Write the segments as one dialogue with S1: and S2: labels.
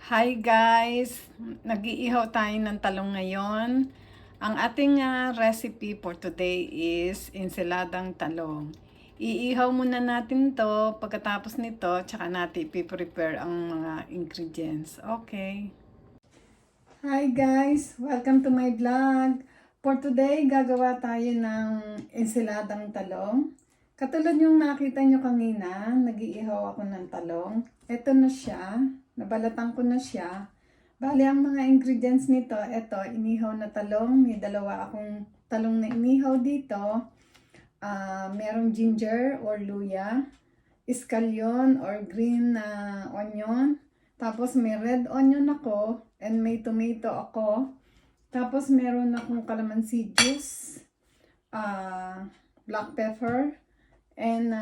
S1: Hi guys! Nag-iihaw tayo ng talong ngayon. Ang ating recipe for today is ensaladang talong. Iihaw muna natin to. Pagkatapos nito, tsaka natin ipiprepare ang mga ingredients. Okay. Hi guys! Welcome to my vlog. For today, gagawa tayo ng ensaladang talong. Katulad yung nakita nyo kanina, nag-iihaw ako ng talong. Ito na siya. Nabalatan ko na siya. Bali, ang mga ingredients nito, ito, inihaw na talong. May dalawa akong talong na inihaw dito. Merong ginger or luya, iskalyon or green onion. Tapos may red onion ako and may tomato ako. Tapos meron akong calamansi juice, black pepper, and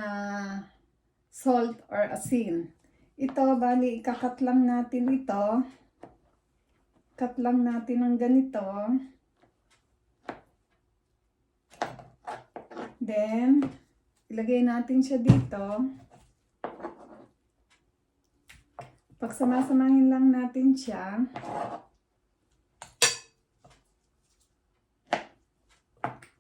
S1: salt or asin. Ito, bali, ikakat lang natin ito. Cut lang natin ng ganito. Then, ilagay natin siya dito. Pagsamasamahin lang natin siya.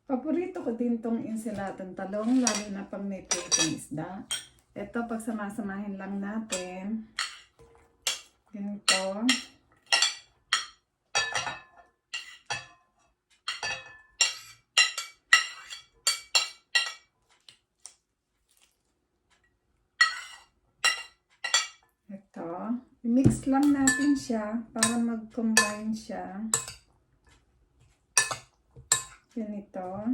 S1: Paborito ko din tong ensaladang talong, lalo na pag may pritong isda. Ito, pagsamasamahin lang natin. Ganito. Ito. I-mix lang natin siya para mag-combine siya. Ganito.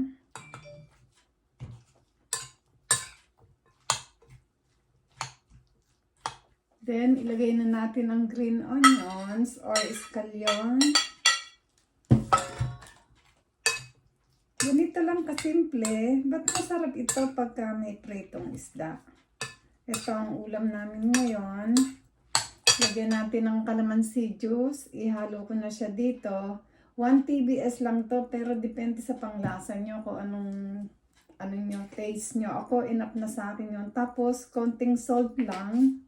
S1: Then, ilagay na natin ang green onions or iskalyon. Ganito lang kasimple. Ba't masarap ito pagka may pritong isda? Ito ang ulam namin ngayon. Lagyan natin ng calamansi juice. Ihalo ko na siya dito. 1 TBS lang to, pero depende sa panglasa nyo kung anong yung taste nyo. Ako, enough na sa akin yun. Tapos, konting salt lang.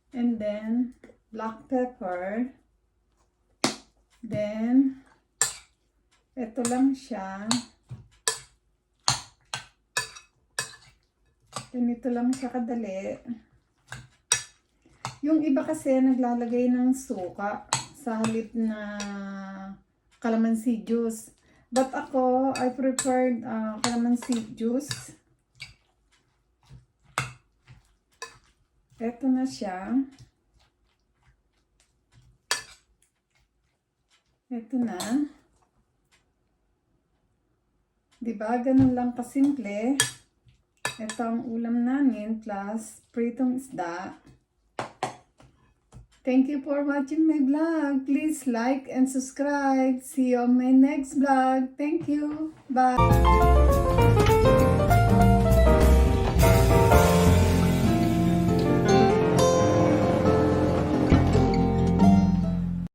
S1: And then, black pepper. Then, ito lang siya. Ganito lang siya kadali. Yung iba kasi naglalagay ng suka sa halip na calamansi juice. But ako, I preferred calamansi juice. Ito na siya. Ito na. Diba? Ganun lang kasimple. Ito ang ulam namin plus pritong isda. Thank you for watching my vlog. Please like and subscribe. See you on my next vlog. Thank you. Bye.